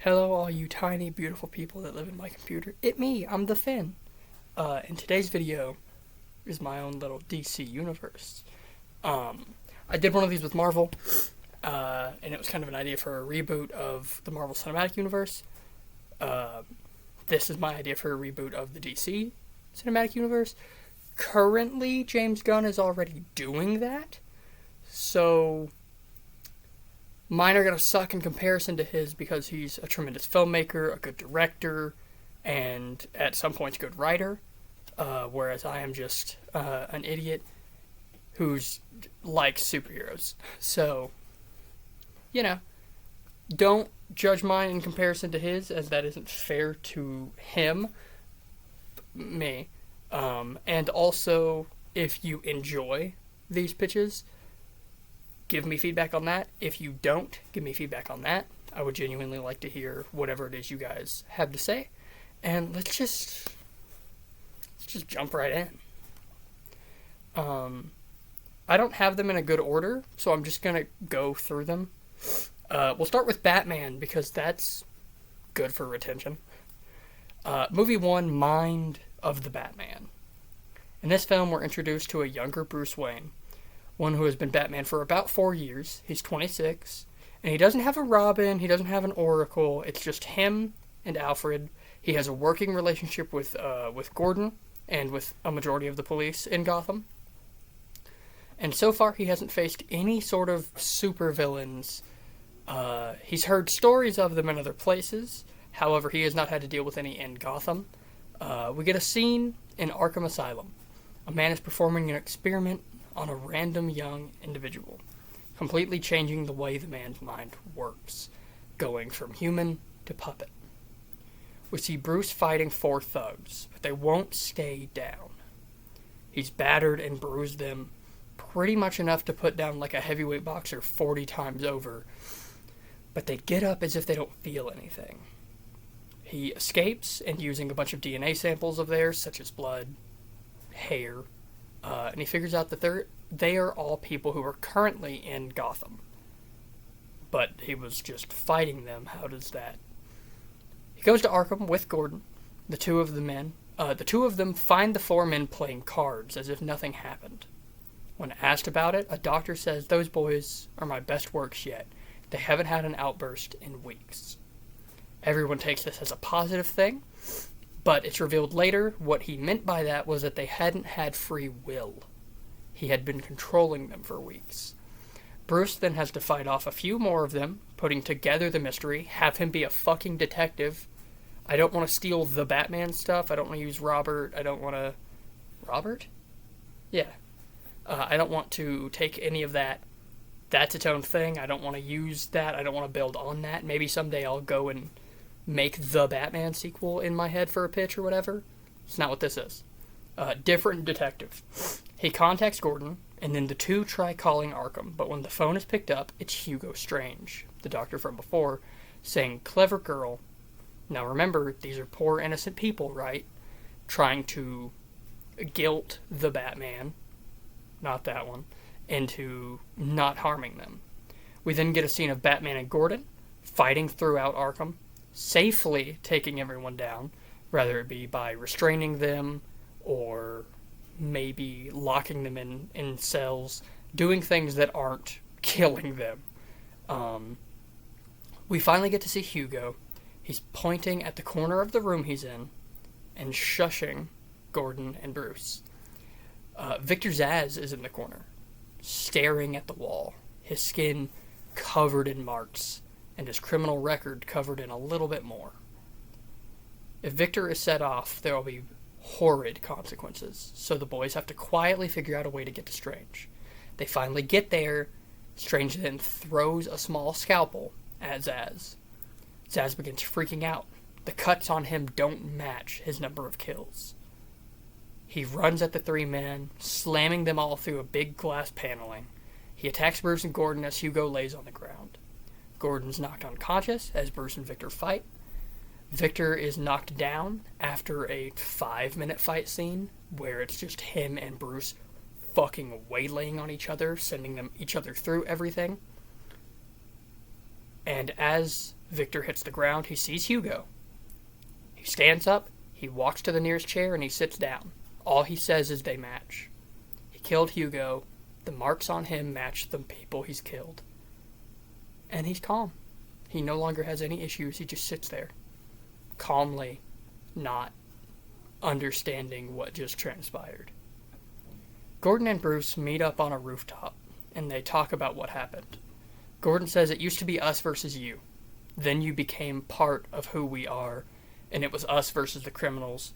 Hello, all you tiny, beautiful people that live in my computer. Me, I'm the Finn. And today's video is my own little DC universe. I did one of these with Marvel, and it was kind of an idea for a reboot of the Marvel Cinematic Universe. This is my idea for a reboot of the DC Cinematic Universe. Currently, James Gunn is already doing that, so mine are going to suck in comparison to his because he's a tremendous filmmaker, a good director, and at some points a good writer, whereas I am just an idiot who's likes superheroes. So, don't judge mine in comparison to his, as that isn't fair to him, me. And also, if you enjoy these pitches, give me feedback on that. If you don't, give me feedback on that. I would genuinely like to hear whatever it is you guys have to say. And let's just jump right in. I don't have them in a good order, so I'm just gonna go through them. We'll start with Batman because that's good for retention. Movie 1, Mind of the Batman. In this film, we're introduced to a younger Bruce Wayne, one who has been Batman for about 4 years. He's 26, and he doesn't have a Robin, he doesn't have an Oracle. It's just him and Alfred. He has a working relationship with Gordon and with a majority of the police in Gotham. And so far, he hasn't faced any sort of supervillains. He's heard stories of them in other places. However, he has not had to deal with any in Gotham. We get a scene in Arkham Asylum. A man is performing an experiment on a random young individual, completely changing the way the man's mind works, going from human to puppet. We see Bruce fighting 4 thugs, but they won't stay down. He's battered and bruised them pretty much enough to put down like a heavyweight boxer 40 times over, but they get up as if they don't feel anything. He escapes, and using a bunch of DNA samples of theirs, such as blood, hair, and he figures out that they are all people who are currently in Gotham. But he was just fighting them. How does that? He goes to Arkham with Gordon, the two of them find the 4 men playing cards as if nothing happened. When asked about it, a doctor says, "Those boys are my best works yet. They haven't had an outburst in weeks." Everyone takes this as a positive thing, but it's revealed later what he meant by that was that they hadn't had free will. He had been controlling them for weeks. Bruce then has to fight off a few more of them, putting together the mystery, have him be a fucking detective. I don't want to steal the Batman stuff. I don't want to use Robert. I don't want to... Robert? Yeah. I don't want to take any of that. That's its own thing. I don't want to use that. I don't want to build on that. Maybe someday I'll go and make the Batman sequel in my head for a pitch or whatever. It's not what this is. Different detective. He contacts Gordon, and then the two try calling Arkham, but when the phone is picked up, it's Hugo Strange, the doctor from before, saying, "Clever girl." Now remember, these are poor innocent people, right? Trying to guilt the Batman, not that one, into not harming them. We then get a scene of Batman and Gordon fighting throughout Arkham, safely taking everyone down, whether it be by restraining them or maybe locking them in cells, doing things that aren't killing them. We finally get to see Hugo. He's pointing at the corner of the room he's in and shushing Gordon and Bruce. Victor Zsasz is in the corner, staring at the wall, his skin covered in marks, and his criminal record covered in a little bit more. If Victor is set off, there will be horrid consequences, so the boys have to quietly figure out a way to get to Strange. They finally get there. Strange then throws a small scalpel at Zsasz. Zsasz begins freaking out. The cuts on him don't match his number of kills. He runs at the 3 men, slamming them all through a big glass paneling. He attacks Bruce and Gordon as Hugo lays on the ground. Gordon's knocked unconscious as Bruce and Victor fight. Victor is knocked down after a 5-minute fight scene where it's just him and Bruce fucking waylaying on each other, sending each other through everything. And as Victor hits the ground. He sees Hugo. He stands up. He walks to the nearest chair and he sits down. All he says is they match. He killed Hugo. The marks on him match the people he's killed. And he's calm. He no longer has any issues. He just sits there, calmly, not understanding what just transpired. Gordon and Bruce meet up on a rooftop, and they talk about what happened. Gordon says it used to be us versus you. Then you became part of who we are, and it was us versus the criminals.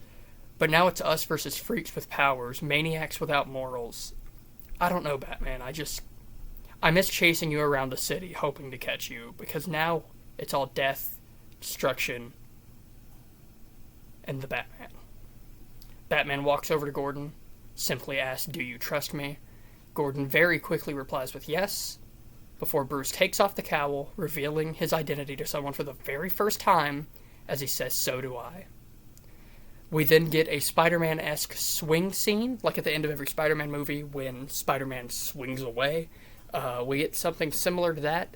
But now it's us versus freaks with powers, maniacs without morals. I don't know, Batman. I miss chasing you around the city, hoping to catch you, because now it's all death, destruction, and the Batman. Batman walks over to Gordon, simply asks, "Do you trust me?" Gordon very quickly replies with yes, before Bruce takes off the cowl, revealing his identity to someone for the very first time, as he says, "So do I." We then get a Spider-Man-esque swing scene, like at the end of every Spider-Man movie when Spider-Man swings away. We get something similar to that,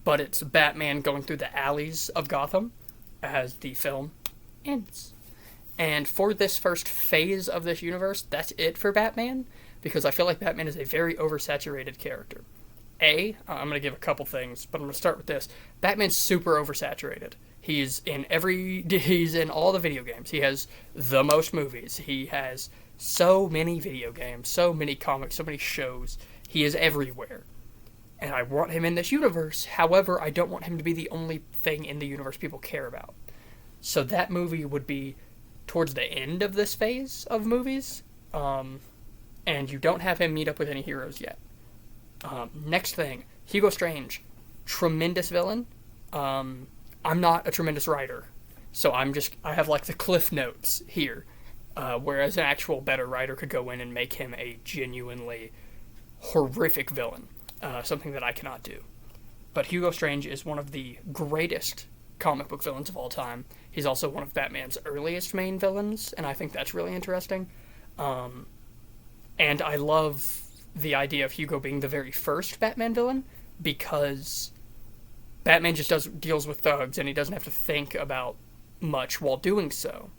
but it's Batman going through the alleys of Gotham as the film ends. And for this first phase of this universe, that's it for Batman, because I feel like Batman is a very oversaturated character. I'm going to give a couple things, but I'm going to start with this. Batman's super oversaturated. He's in all the video games. He has the most movies. He has so many video games, so many comics, so many shows. He is everywhere. And I want him in this universe. However, I don't want him to be the only thing in the universe people care about. So that movie would be towards the end of this phase of movies. And you don't have him meet up with any heroes yet. Next thing, Hugo Strange. Tremendous villain. I'm not a tremendous writer, so I have like the cliff notes here, whereas an actual better writer could go in and make him a genuinely horrific villain, something that I cannot do. But Hugo Strange is one of the greatest comic book villains of all time. He's also one of Batman's earliest main villains, and I think that's really interesting. And I love the idea of Hugo being the very first Batman villain, because Batman just deals with thugs, and he doesn't have to think about much while doing so.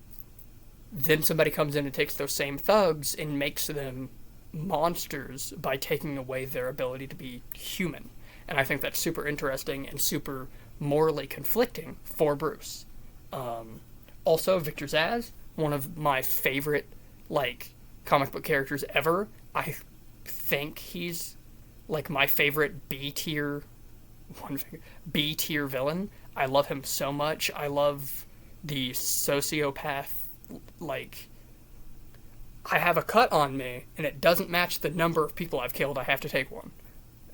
Then somebody comes in and takes those same thugs and makes them monsters by taking away their ability to be human. And I think that's super interesting and super morally conflicting for Bruce. Also, Victor Zsasz, one of my favorite, comic book characters ever. I think he's, my favorite B-tier villain. I love him so much. I love the sociopath, I have a cut on me, and it doesn't match the number of people I've killed, I have to take one.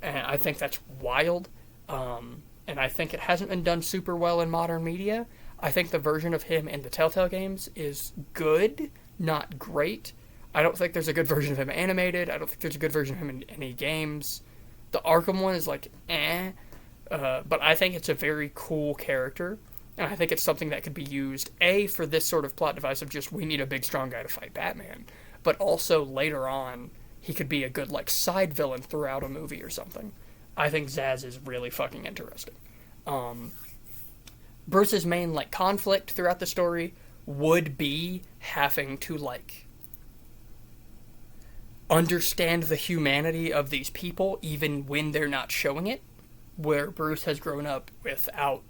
And I think that's wild, and I think it hasn't been done super well in modern media. I think the version of him in the Telltale games is good, not great. I don't think there's a good version of him animated. I don't think there's a good version of him in any games. The Arkham one is but I think it's a very cool character, and I think it's something that could be used, for this sort of plot device of just, we need a big, strong guy to fight Batman, but also later on, he could be a good, side villain throughout a movie or something. I think Zsasz is really fucking interesting. Bruce's main, conflict throughout the story would be having to, understand the humanity of these people, even when they're not showing it, where Bruce has grown up without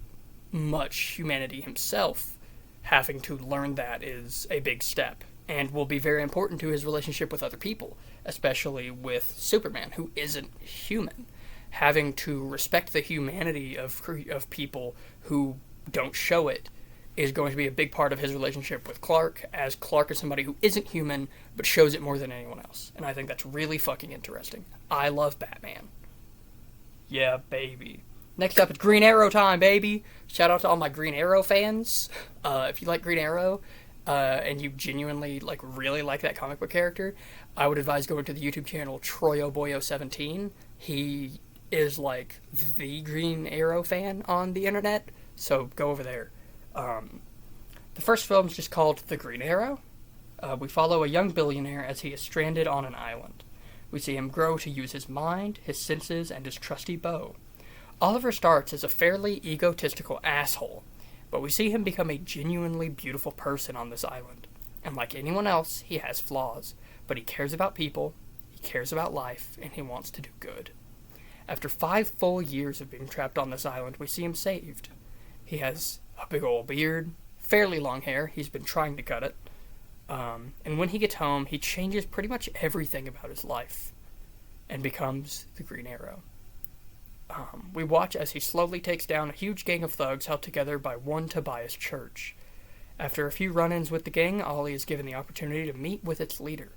much humanity himself. Having to learn that is a big step, and will be very important to his relationship with other people, especially with Superman, who isn't human. Having to respect the humanity of people who don't show it is going to be a big part of his relationship with Clark, as Clark is somebody who isn't human, but shows it more than anyone else. And I think that's really fucking interesting. I love Batman. Yeah, baby. Next up, it's Green Arrow time, baby. Shout out to all my Green Arrow fans. If you like Green Arrow, and you genuinely, really like that comic book character, I would advise going to the YouTube channel TroyoBoyo17. He is, the Green Arrow fan on the internet, so go over there. The first film is just called The Green Arrow. We follow a young billionaire as he is stranded on an island. We see him grow to use his mind, his senses, and his trusty bow. Oliver starts as a fairly egotistical asshole, but we see him become a genuinely beautiful person on this island. And like anyone else, he has flaws, but he cares about people, he cares about life, and he wants to do good. After 5 full years of being trapped on this island, we see him saved. He has a big old beard, fairly long hair, he's been trying to cut it, and when he gets home, he changes pretty much everything about his life, and becomes the Green Arrow. We watch as he slowly takes down a huge gang of thugs held together by one Tobias Church. After a few run-ins with the gang, Ollie is given the opportunity to meet with its leader.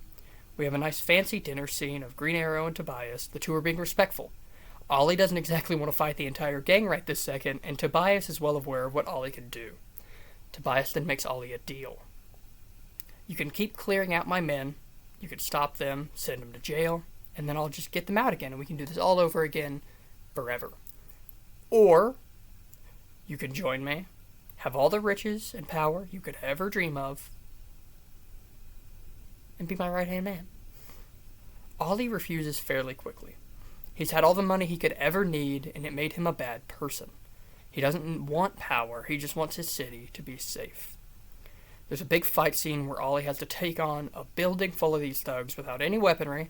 We have a nice fancy dinner scene of Green Arrow and Tobias. The two are being respectful. Ollie doesn't exactly want to fight the entire gang right this second, and Tobias is well aware of what Ollie can do. Tobias then makes Ollie a deal. You can keep clearing out my men, you can stop them, send them to jail, and then I'll just get them out again, and we can do this all over again forever. Or, you can join me, have all the riches and power you could ever dream of, and be my right-hand man. Ollie refuses fairly quickly. He's had all the money he could ever need, and it made him a bad person. He doesn't want power, he just wants his city to be safe. There's a big fight scene where Ollie has to take on a building full of these thugs without any weaponry.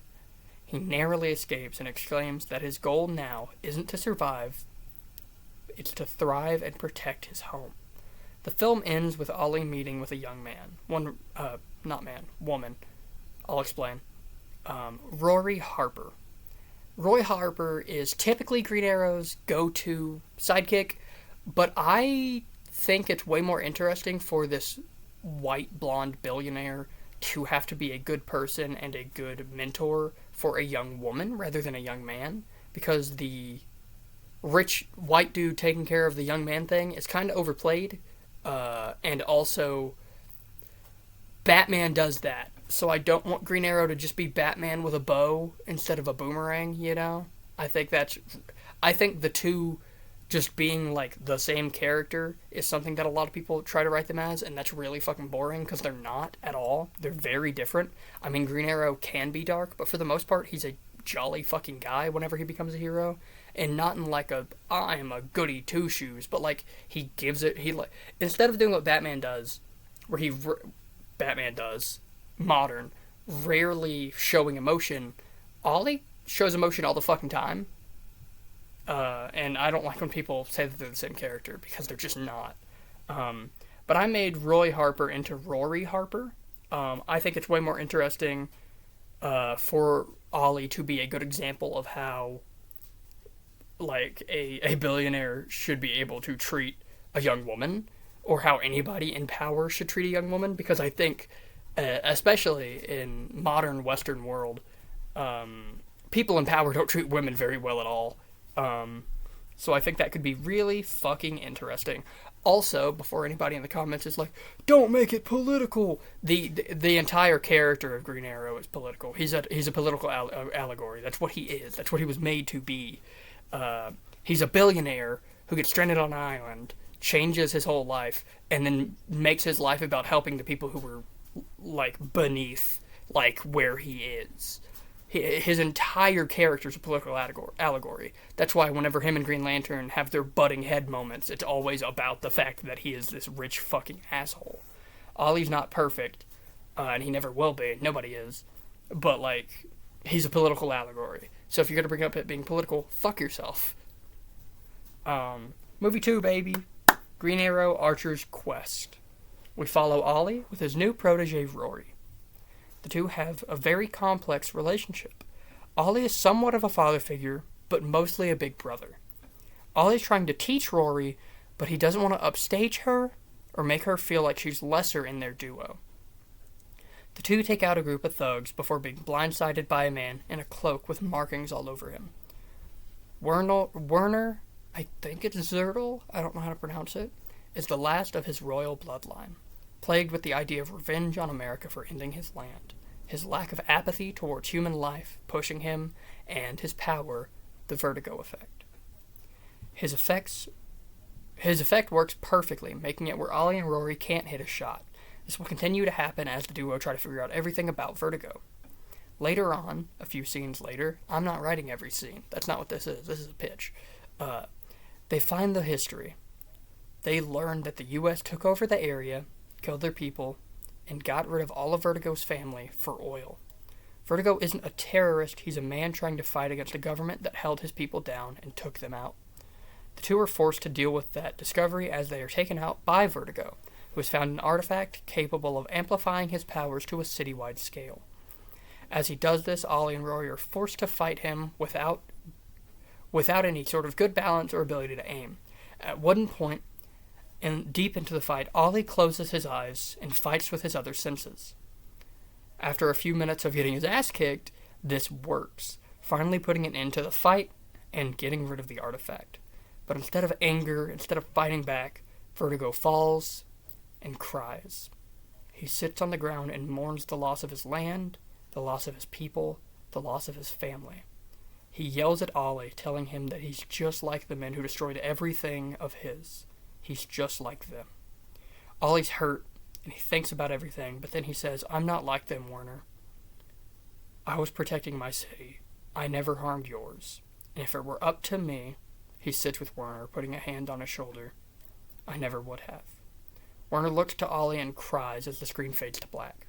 He narrowly escapes and exclaims that his goal now isn't to survive, it's to thrive and protect his home. The film ends with Ollie meeting with a young man. Woman. I'll explain. Rory Harper. Roy Harper is typically Green Arrow's go-to sidekick, but I think it's way more interesting for this white blonde billionaire to have to be a good person and a good mentor for a young woman rather than a young man, because the rich white dude taking care of the young man thing is kind of overplayed, and also Batman does that, so I don't want Green Arrow to just be Batman with a bow instead of a boomerang, you know? I think the two just being like the same character is something that a lot of people try to write them as, and that's really fucking boring because they're not at all. They're very different. I mean, Green Arrow can be dark, but for the most part, he's a jolly fucking guy whenever he becomes a hero, and not in like I'm a goody two shoes, but like he gives it. Instead of doing what Batman does, where Batman does modern, rarely showing emotion, Ollie shows emotion all the fucking time. And I don't like when people say that they're the same character, because they're just not. But I made Roy Harper into Rory Harper. I think it's way more interesting for Ollie to be a good example of how like a billionaire should be able to treat a young woman, or how anybody in power should treat a young woman, because I think, especially in modern Western world, people in power don't treat women very well at all. So I think that could be really fucking interesting. Also, before anybody in the comments is like, don't make it political, the entire character of Green Arrow is political. He's a political allegory. That's what he is. That's what he was made to be. He's a billionaire who gets stranded on an island, changes his whole life, and then makes his life about helping the people who were like beneath like where he is. His entire character is a political allegory. That's why whenever him and Green Lantern have their butting head moments, it's always about the fact that he is this rich fucking asshole. Ollie's not perfect, and he never will be. Nobody is. But, like, he's a political allegory. So if you're going to bring up it being political, fuck yourself. Movie 2, baby. Green Arrow Archer's Quest. We follow Ollie with his new protege, Rory. The two have a very complex relationship. Ollie is somewhat of a father figure, but mostly a big brother. Ollie's trying to teach Rory, but he doesn't want to upstage her or make her feel like she's lesser in their duo. The two take out a group of thugs before being blindsided by a man in a cloak with markings all over him. Werner, I think it's Zertle, I don't know how to pronounce it, is the last of his royal bloodline, plagued with the idea of revenge on America for ending his land, his lack of apathy towards human life pushing him, and his power, the vertigo effect. His effect works perfectly, making it where Ollie and Rory can't hit a shot. This will continue to happen as the duo try to figure out everything about vertigo. Later on, a few scenes later, I'm not writing every scene. That's not what this is. This is a pitch. They find the history. They learn that the U.S. took over the area, killed their people, and got rid of all of Vertigo's family for oil. Vertigo isn't a terrorist, he's a man trying to fight against a government that held his people down and took them out. The two are forced to deal with that discovery as they are taken out by Vertigo, who has found an artifact capable of amplifying his powers to a citywide scale. As he does this, Ollie and Rory are forced to fight him without any sort of good balance or ability to aim. At one point, and deep into the fight, Ollie closes his eyes and fights with his other senses. After a few minutes of getting his ass kicked, this works, finally putting an end to the fight and getting rid of the artifact. But instead of anger, instead of fighting back, Vertigo falls and cries. He sits on the ground and mourns the loss of his land, the loss of his people, the loss of his family. He yells at Ollie, telling him that he's just like the men who destroyed everything of his. He's just like them. Ollie's hurt, and he thinks about everything, but then he says, "I'm not like them, Werner. I was protecting my city. I never harmed yours. And if it were up to me," he sits with Werner, putting a hand on his shoulder, "I never would have." Werner looks to Ollie and cries as the screen fades to black.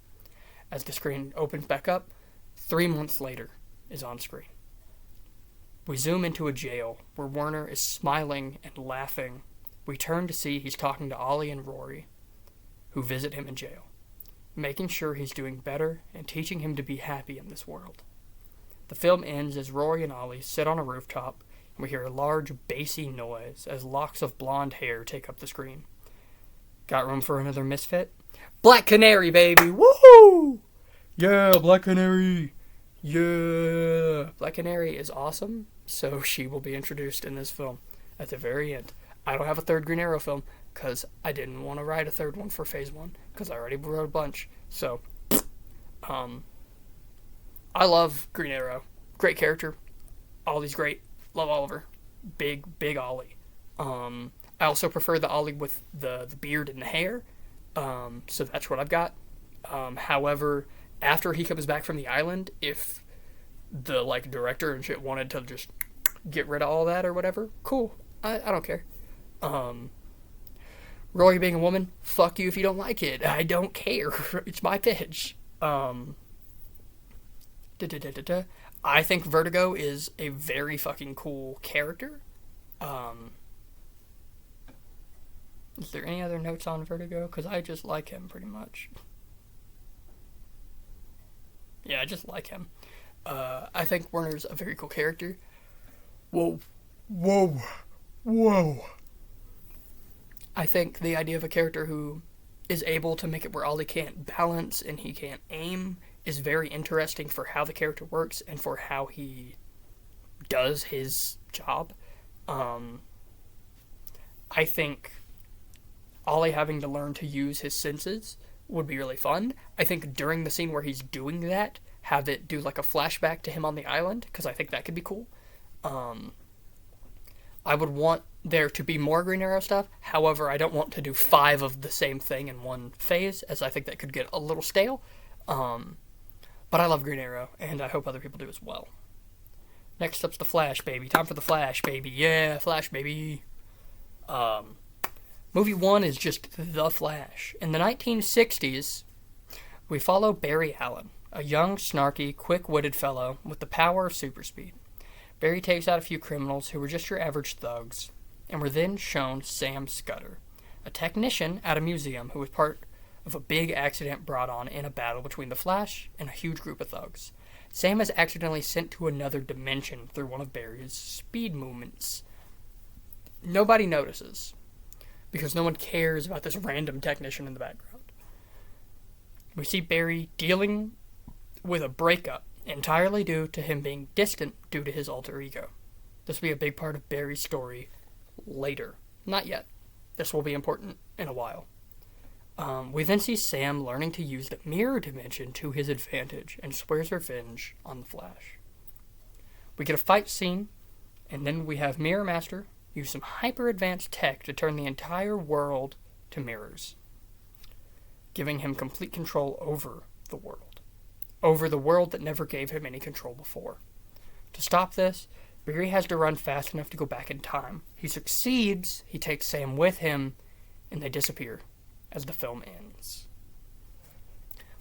As the screen opens back up, 3 months later is on screen. We zoom into a jail where Werner is smiling and laughing. We turn to see he's talking to Ollie and Rory, who visit him in jail, making sure he's doing better and teaching him to be happy in this world. The film ends as Rory and Ollie sit on a rooftop, and we hear a large, bassy noise as locks of blonde hair take up the screen. Got room for another misfit? Black Canary, baby! Woohoo! Yeah, Black Canary! Yeah! Black Canary is awesome, so she will be introduced in this film at the very end. I don't have a third Green Arrow film because I didn't want to write a third one for Phase 1 because I already wrote a bunch. So, I love Green Arrow. Great character. Ollie's great. Love Oliver. Big Ollie. I also prefer the Ollie with the beard and the hair. So that's what I've got. However, after he comes back from the island, if the director and shit wanted to just get rid of all that or whatever, cool. I don't care. Rory being a woman, fuck you if you don't like it. I don't care. It's my pitch. I think Vertigo is a very fucking cool character. Is there any other notes on Vertigo? Because I just like him pretty much. Yeah, I just like him. I think Werner's a very cool character. Whoa. I think the idea of a character who is able to make it where Ollie can't balance and he can't aim is very interesting for how the character works and for how he does his job. I think Ollie having to learn to use his senses would be really fun. I think during the scene where he's doing that, have it do a flashback to him on the island, because I think that could be cool. I would want there to be more Green Arrow stuff. However, I don't want to do 5 of the same thing in one phase, as I think that could get a little stale. But I love Green Arrow, and I hope other people do as well. Next up's the Flash, baby. Time for the Flash, baby. Yeah, Flash, baby. Movie 1 is just The Flash. In the 1960s, we follow Barry Allen, a young, snarky, quick-witted fellow with the power of super speed. Barry takes out a few criminals who were just your average thugs, and we're then shown Sam Scudder, a technician at a museum who was part of a big accident brought on in a battle between the Flash and a huge group of thugs. Sam is accidentally sent to another dimension through one of Barry's speed movements. Nobody notices, because no one cares about this random technician in the background. We see Barry dealing with a breakup, entirely due to him being distant due to his alter ego. This will be a big part of Barry's story later. Not yet. This will be important in a while. We then see Sam learning to use the mirror dimension to his advantage and swears revenge on the Flash. We get a fight scene, and then we have Mirror Master use some hyper-advanced tech to turn the entire world to mirrors, giving him complete control over the world. Over the world that never gave him any control before. To stop this, Barry has to run fast enough to go back in time. He succeeds, he takes Sam with him, and they disappear as the film ends.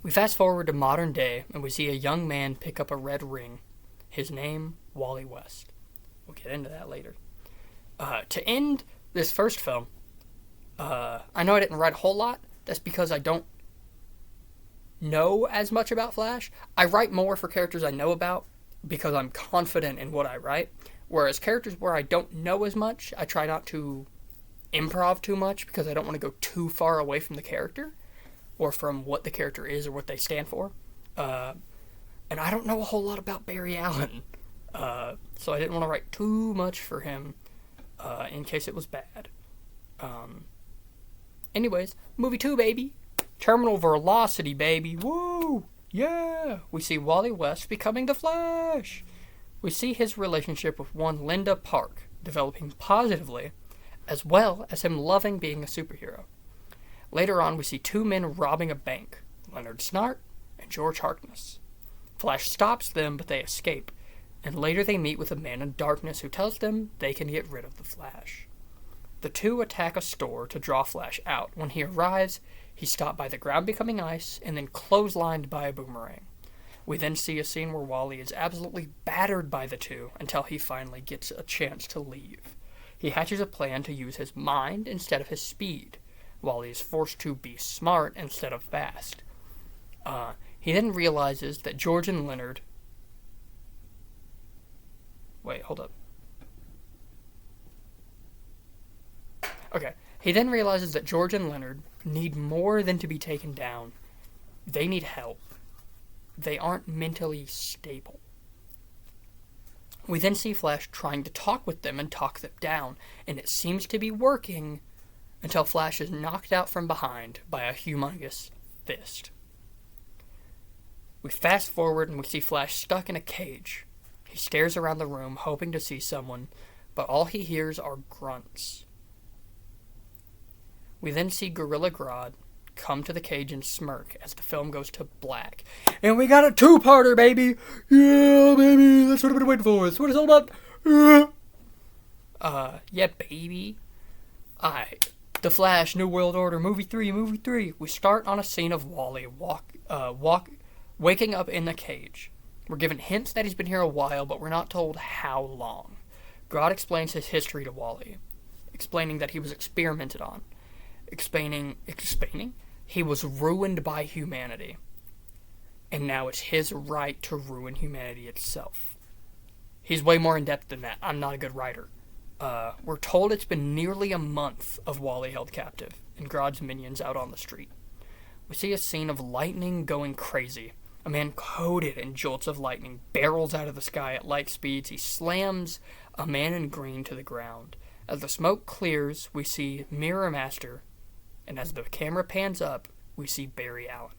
We fast forward to modern day, and we see a young man pick up a red ring. His name, Wally West. We'll get into that later. To end this first film, I know I didn't write a whole lot. That's because I don't know as much about Flash. I write more for characters I know about because I'm confident in what I write. Whereas characters where I don't know as much, I try not to improv too much because I don't want to go too far away from the character or from what the character is or what they stand for. And I don't know a whole lot about Barry Allen. So I didn't want to write too much for him in case it was bad. Anyways, movie 2, baby. Terminal Velocity, baby. Woo! Yeah! We see Wally West becoming the Flash. We see his relationship with one Linda Park developing positively, as well as him loving being a superhero. Later on, we see two men robbing a bank, Leonard Snart and George Harkness. Flash stops them, but they escape, and later they meet with a man in darkness who tells them they can get rid of the Flash. The two attack a store to draw Flash out. When he arrives, he's stopped by the ground becoming ice and then clotheslined by a boomerang. We then see a scene where Wally is absolutely battered by the two until he finally gets a chance to leave. He hatches a plan to use his mind instead of his speed. Wally is forced to be smart instead of fast. He then realizes that George and Leonard... Wait, hold up. Okay. He then realizes that George and Leonard need more than to be taken down. They need help. They aren't mentally stable. We then see Flash trying to talk with them and talk them down, and it seems to be working until Flash is knocked out from behind by a humongous fist. We fast forward and we see Flash stuck in a cage. He stares around the room hoping to see someone, but all he hears are grunts. We then see Gorilla Grodd come to the cage and smirk as the film goes to black. And we got a two-parter, baby! Yeah, baby! That's what I've been waiting for. That's what it's all about. Yeah, baby. Alright. The Flash, New World Order, movie 3. We start on a scene of Wally waking up in the cage. We're given hints that he's been here a while, but we're not told how long. Grodd explains his history to Wally, explaining that he was experimented on. Explaining he was ruined by humanity, and now it's his right to ruin humanity itself. He's way more in depth than that. I'm not a good writer. We're told it's been nearly a month of Wally held captive and Grodd's minions out on the street. We see a scene of lightning going crazy. A man coated in jolts of lightning barrels out of the sky at light speeds. He slams a man in green to the ground. As the smoke clears, we see Mirror Master, and as the camera pans up, we see Barry Allen.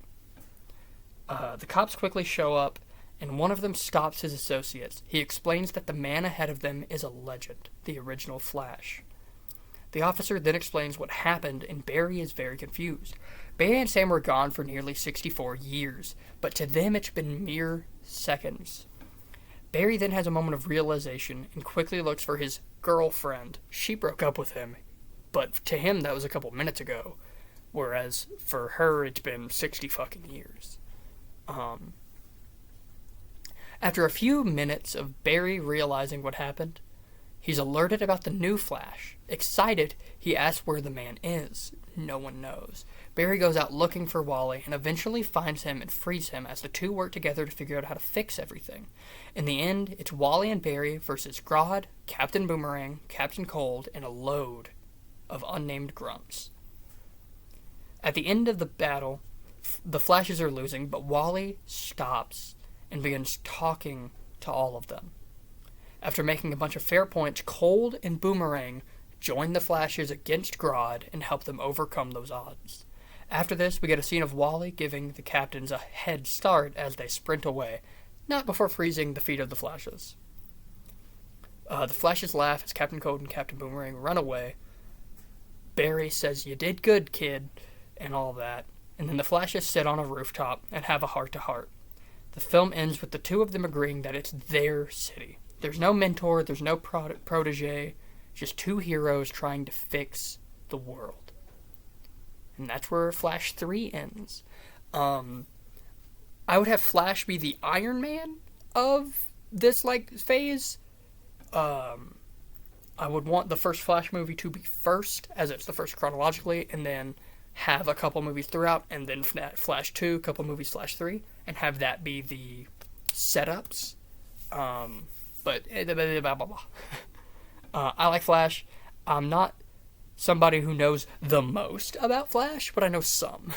The cops quickly show up, and one of them stops his associates. He explains that the man ahead of them is a legend, the original Flash. The officer then explains what happened, and Barry is very confused. Barry and Sam were gone for nearly 64 years, but to them it's been mere seconds. Barry then has a moment of realization and quickly looks for his girlfriend. She broke up with him, but to him that was a couple minutes ago, whereas for her it's been 60 fucking years. After a few minutes of Barry realizing what happened, he's alerted about the new Flash. Excited, he asks where the man is. No one knows. Barry goes out looking for Wally and eventually finds him and frees him as the two work together to figure out how to fix everything. In the end, it's Wally and Barry versus Grodd, Captain Boomerang, Captain Cold, and a load of unnamed grunts. At the end of the battle, the Flashes are losing, but Wally stops and begins talking to all of them. After making a bunch of fair points, Cold and Boomerang join the Flashes against Grodd and help them overcome those odds. After this, we get a scene of Wally giving the captains a head start as they sprint away, not before freezing the feet of the Flashes. The Flashes laugh as Captain Cold and Captain Boomerang run away. Barry says, "You did good, kid," and all that. And then the Flashes sit on a rooftop and have a heart-to-heart. The film ends with the two of them agreeing that it's their city. There's no mentor, there's no protege, just two heroes trying to fix the world. And that's where Flash 3 ends. I would have Flash be the Iron Man of this, phase. I would want the first Flash movie to be first, as it's the first chronologically, and then have a couple movies throughout, and then Flash 2, couple movies Flash 3, and have that be the setups. But I like Flash. I'm not somebody who knows the most about Flash, but I know some.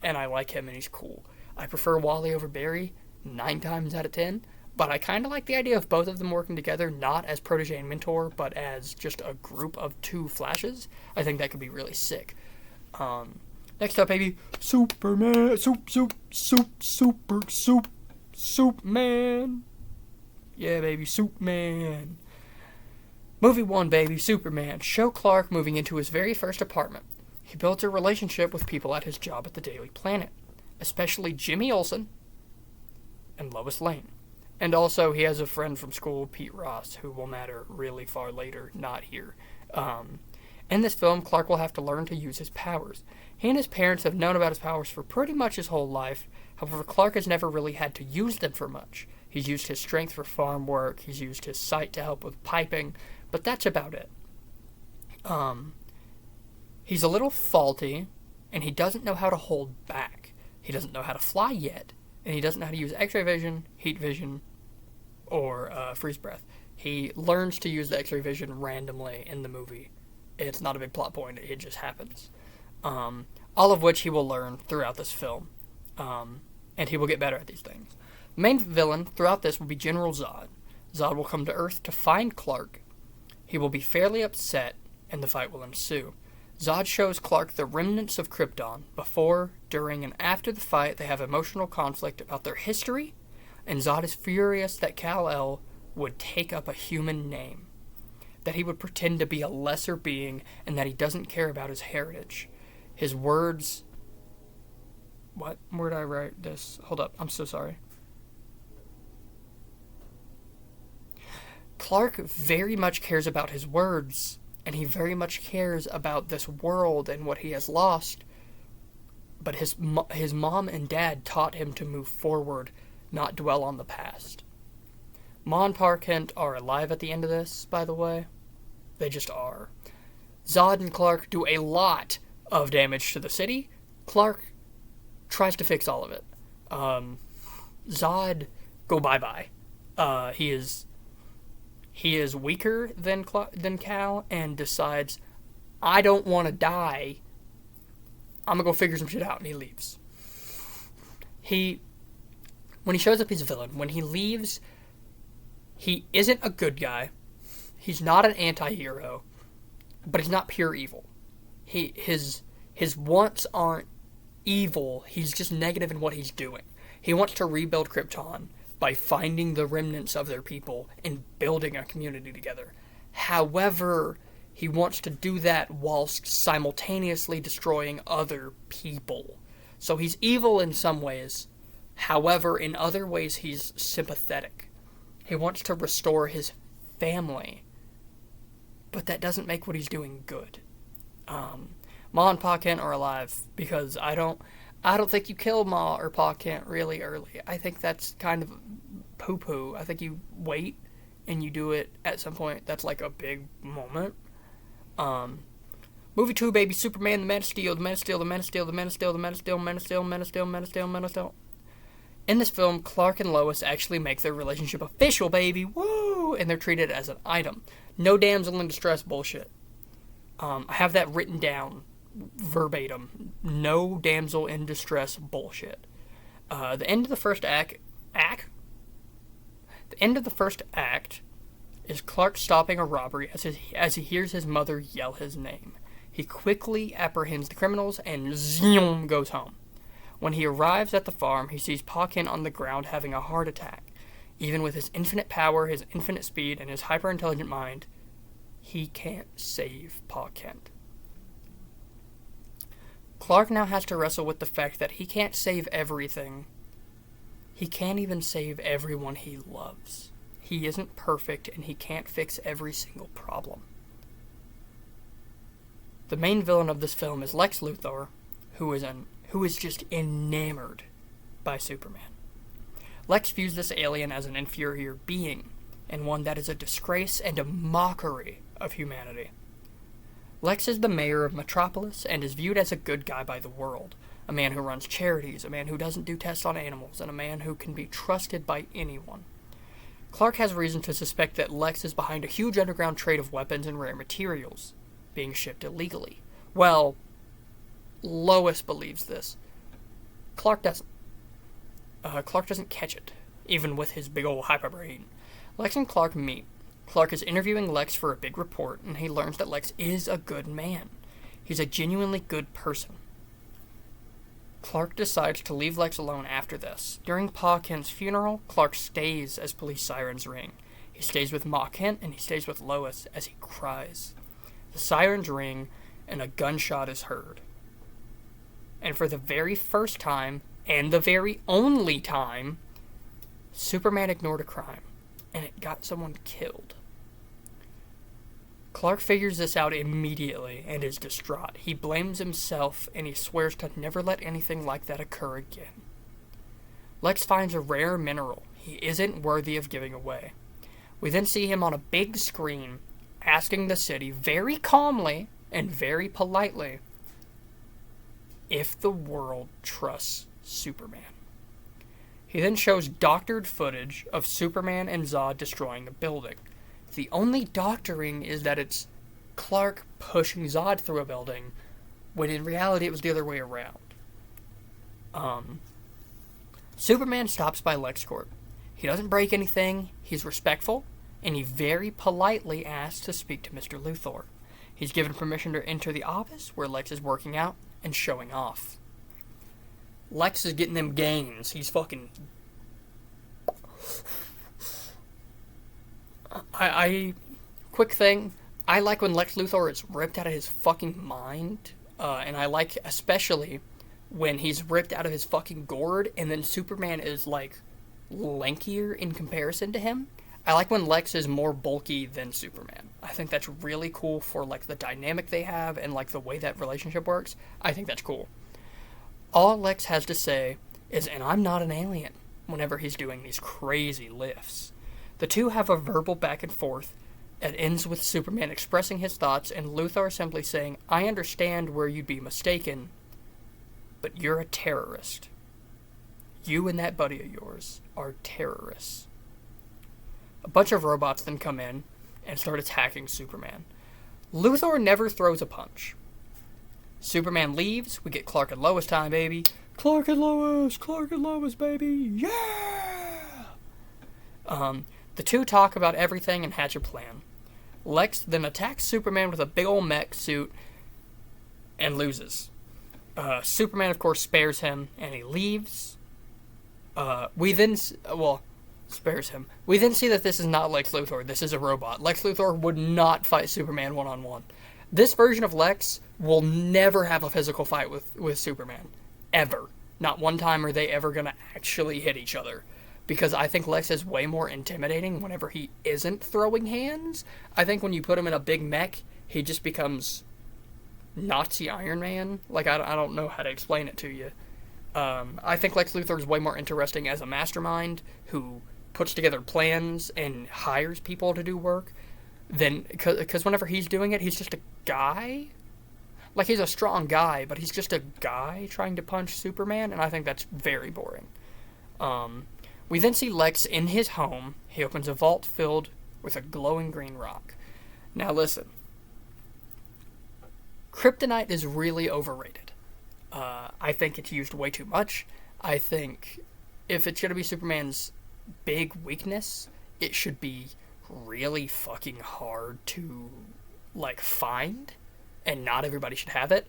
And I like him, and he's cool. I prefer Wally over Barry 9 times out of 10, but I kind of like the idea of both of them working together, not as protege and mentor, but as just a group of two Flashes. I think that could be really sick. Next up, baby, Superman, Superman. Yeah, baby, Superman. Movie 1, baby, Superman. Show Clark moving into his very first apartment. He builds a relationship with people at his job at the Daily Planet, especially Jimmy Olsen and Lois Lane. And also, he has a friend from school, Pete Ross, who will matter really far later, not here. In this film, Clark will have to learn to use his powers. He and his parents have known about his powers for pretty much his whole life. However, Clark has never really had to use them for much. He's used his strength for farm work, he's used his sight to help with piping, but that's about it. He's a little faulty, and he doesn't know how to hold back. He doesn't know how to fly yet, and he doesn't know how to use X-ray vision, heat vision, or freeze breath. He learns to use the X-ray vision randomly in the movie. It's not a big plot point, it just happens. All of which he will learn throughout this film. And he will get better at these things. The main villain throughout this will be General Zod. Zod will come to Earth to find Clark. He will be fairly upset, and the fight will ensue. Zod shows Clark the remnants of Krypton. Before, during, and after the fight, they have emotional conflict about their history, and Zod is furious that Kal-El would take up a human name, that he would pretend to be a lesser being, and that he doesn't care about his heritage. His words... What? Where did I write this? Hold up, I'm so sorry. Clark very much cares about his words, and he very much cares about this world and what he has lost, but his mom and dad taught him to move forward, not dwell on the past. Ma and Pa Kent are alive at the end of this, by the way. They just are. Zod and Clark do a lot of damage to the city. Clark tries to fix all of it. Zod, go bye-bye. He is weaker than Kal and decides, I don't want to die. I'm going to go figure some shit out, and he leaves. When he shows up, he's a villain. When he leaves, he isn't a good guy. He's not an anti-hero, but he's not pure evil. His wants aren't evil. He's just negative in what he's doing. He wants to rebuild Krypton by finding the remnants of their people and building a community together. However, he wants to do that whilst simultaneously destroying other people. So he's evil in some ways. However, in other ways, he's sympathetic. He wants to restore his family. But that doesn't make what he's doing good. Ma and Pa Kent are alive because I don't think you kill Ma or Pa Kent really early. I think that's kind of poo-poo. I think you wait and you do it at some point. That's like a big moment. Movie 2, baby, Superman, the Man of Steel, the Man of Steel, the Man of Steel, the Man of Steel, the Man of Steel, Man of Steel, Man of Steel, Man of Steel, Man of Steel. In this film, Clark and Lois actually make their relationship official, baby. Woo! And they're treated as an item. No damsel in distress bullshit. I have that written down verbatim. No damsel in distress bullshit. The end of the first act. The end of the first act is Clark stopping a robbery as he hears his mother yell his name. He quickly apprehends the criminals and zoom goes home. When he arrives at the farm, he sees Pa Kent on the ground having a heart attack. Even with his infinite power, his infinite speed, and his hyper-intelligent mind, he can't save Pa Kent. Clark now has to wrestle with the fact that he can't save everything. He can't even save everyone he loves. He isn't perfect, and he can't fix every single problem. The main villain of this film is Lex Luthor, who is just enamored by Superman. Lex views this alien as an inferior being, and one that is a disgrace and a mockery of humanity. Lex is the mayor of Metropolis and is viewed as a good guy by the world, a man who runs charities, a man who doesn't do tests on animals, and a man who can be trusted by anyone. Clark has reason to suspect that Lex is behind a huge underground trade of weapons and rare materials being shipped illegally. Well, Lois believes this. Clark doesn't. Clark doesn't catch it, even with his big ol' hyper brain. Lex and Clark meet. Clark is interviewing Lex for a big report, and he learns that Lex is a good man. He's a genuinely good person. Clark decides to leave Lex alone after this. During Pa Kent's funeral, Clark stays as police sirens ring. He stays with Ma Kent, and he stays with Lois as he cries. The sirens ring, and a gunshot is heard. And for the very first time, and the very only time, Superman ignored a crime, and it got someone killed. Clark figures this out immediately and is distraught. He blames himself, and he swears to never let anything like that occur again. Lex finds a rare mineral he isn't worthy of giving away. We then see him on a big screen asking the city very calmly and very politely if the world trusts Superman. He then shows doctored footage of Superman and Zod destroying a building. The only doctoring is that it's Clark pushing Zod through a building, when in reality it was the other way around. Superman stops by LexCorp. He doesn't break anything, he's respectful, and he very politely asks to speak to Mr. Luthor. He's given permission to enter the office where Lex is working out and showing off. Lex is getting them gains. He's fucking... Quick thing, I like when Lex Luthor is ripped out of his fucking mind, and I like especially when he's ripped out of his fucking gourd, and then Superman is, like, lankier in comparison to him. I like when Lex is more bulky than Superman. I think that's really cool for, like, the dynamic they have and, like, the way that relationship works. I think that's cool. All Lex has to say is, and I'm not an alien, whenever he's doing these crazy lifts. The two have a verbal back and forth. It ends with Superman expressing his thoughts and Luthor simply saying, I understand where you'd be mistaken, but you're a terrorist. You and that buddy of yours are terrorists. A bunch of robots then come in and start attacking Superman. Luthor never throws a punch. Superman leaves, we get Clark and Lois time, baby. Clark and Lois, baby, yeah! The two talk about everything and hatch a plan. Lex then attacks Superman with a big old mech suit and loses. Superman, of course, spares him, and he leaves. Spares him. We then see that this is not Lex Luthor, this is a robot. Lex Luthor would not fight Superman one-on-one. This version of Lex will never have a physical fight with Superman. Ever. Not one time are they ever going to actually hit each other. Because I think Lex is way more intimidating whenever he isn't throwing hands. I think when you put him in a big mech, he just becomes Nazi Iron Man. Like, I don't know how to explain it to you. I think Lex Luthor is way more interesting as a mastermind who puts together plans and hires people to do work. Because whenever he's doing it, he's just a guy. Like, he's a strong guy, but he's just a guy trying to punch Superman, and I think that's very boring. We then see Lex in his home. He opens a vault filled with a glowing green rock. Now listen. Kryptonite is really overrated. I think it's used way too much. I think if it's going to be Superman's big weakness, it should be really fucking hard to, like, find. And not everybody should have it.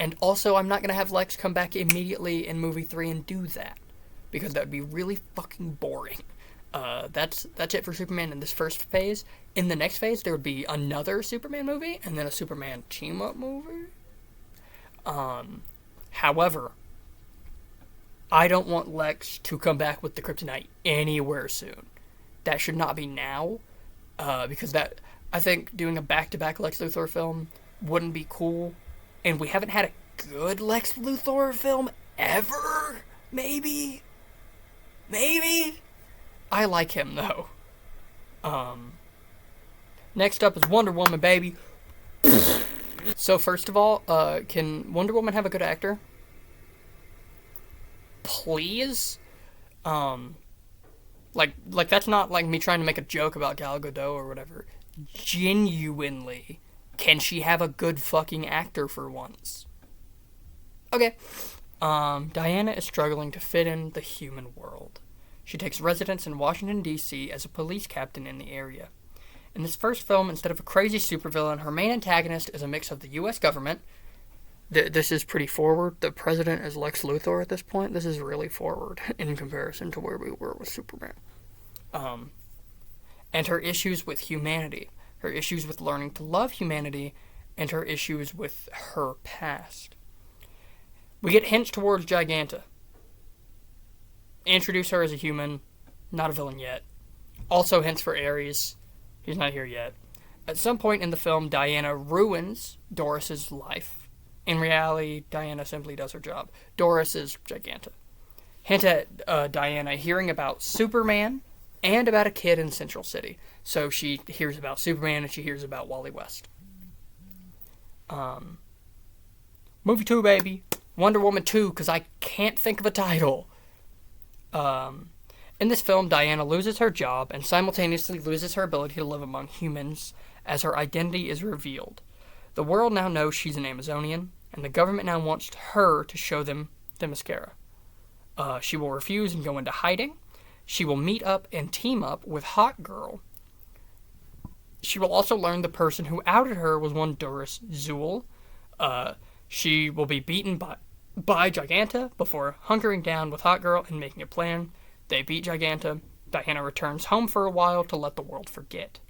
And also, I'm not going to have Lex come back immediately in movie 3 and do that. Because that would be really fucking boring. That's it for Superman in this first phase. In the next phase, there would be another Superman movie, and then a Superman team-up movie. However, I don't want Lex to come back with the kryptonite anywhere soon. that should not be now, because that I think doing a back-to-back Lex Luthor film wouldn't be cool, and we haven't had a good Lex Luthor film ever. Maybe. I like him though. Next up is Wonder Woman, baby. So first of all, can Wonder Woman have a good actor? Please? Like that's not like me trying to make a joke about Gal Gadot or whatever. Genuinely, can she have a good fucking actor for once? Okay. Diana is struggling to fit in the human world. She takes residence in Washington, D.C. as a police captain in the area. In this first film, instead of a crazy supervillain, her main antagonist is a mix of the U.S. government. This is pretty forward. The president is Lex Luthor at this point. This is really forward in comparison to where we were with Superman. And her issues with humanity. Her issues with learning to love humanity. And her issues with her past. We get hints towards Giganta. Introduce her as a human, not a villain yet. Also hints for Ares. He's not here yet. At some point in the film, Diana ruins Doris's life. In reality, Diana simply does her job. Doris is Giganta. Hint at Diana hearing about Superman and about a kid in Central City. So she hears about Superman and she hears about Wally West. Movie 2, baby. Wonder Woman 2, because I can't think of a title. In this film, Diana loses her job and simultaneously loses her ability to live among humans as her identity is revealed. The world now knows she's an Amazonian, and the government now wants her to show them Themyscira. She will refuse and go into hiding. She will meet up and team up with Hawk Girl. She will also learn the person who outed her was one Doris Zuul. She will be beaten by Giganta before hunkering down with Hawk Girl and making a plan. They beat Giganta. Diana returns home for a while to let the world forget.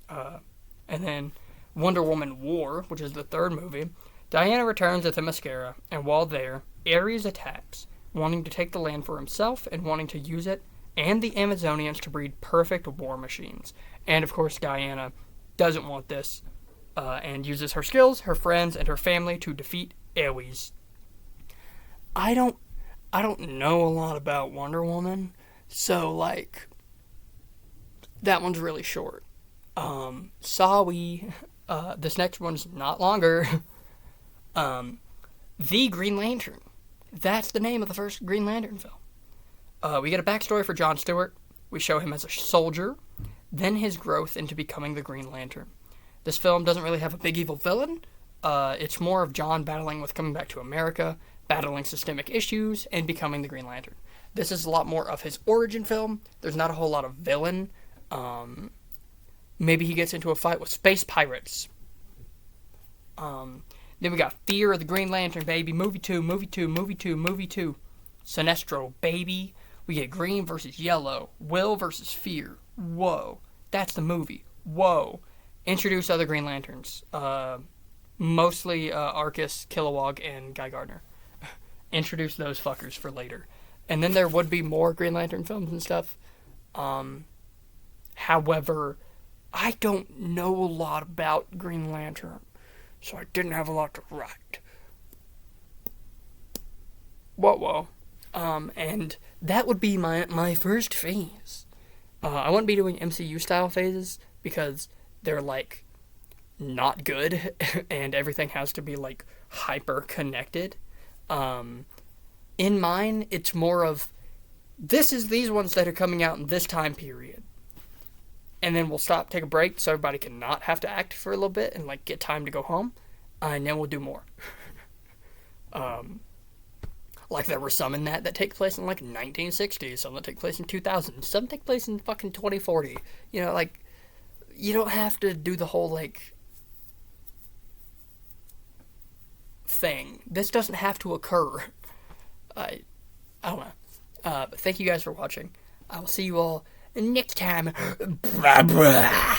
And then Wonder Woman War, which is the third movie. Diana returns at Themyscira, and while there, Ares attacks, wanting to take the land for himself and wanting to use it and the Amazonians to breed perfect war machines. And of course, Diana doesn't want this, and uses her skills, her friends, and her family to defeat Ares. I don't know a lot about Wonder Woman, so like that one's really short. Sorry. This next one's not longer. The Green Lantern. That's the name of the first Green Lantern film. We get a backstory for John Stewart. We show him as a soldier, then his growth into becoming the Green Lantern. This film doesn't really have a big evil villain. It's more of John battling with coming back to America, battling systemic issues, and becoming the Green Lantern. This is a lot more of his origin film. There's not a whole lot of villain. Maybe he gets into a fight with space pirates. Then we got Fear of the Green Lantern, baby. Movie 2. Sinestro, baby. We get Green versus Yellow. Will versus Fear. Whoa. That's the movie. Whoa. Introduce other Green Lanterns. Mostly Arcus, Kilowog, and Guy Gardner. Introduce those fuckers for later. And then there would be more Green Lantern films and stuff. However, I don't know a lot about Green Lantern, so I didn't have a lot to write. Whoa. And that would be my first phase. I wouldn't be doing MCU style phases because they're like not good and everything has to be like hyper connected. In mine, it's more of this is these ones that are coming out in this time period. And then we'll stop, take a break so everybody can not have to act for a little bit and like get time to go home. And then we'll do more. Like there were some in that take place in like 1960s, some that take place in 2000, some take place in fucking 2040. You know, like you don't have to do the whole like thing. This doesn't have to occur. I don't know. But thank you guys for watching. I will see you all next time. Bye bye.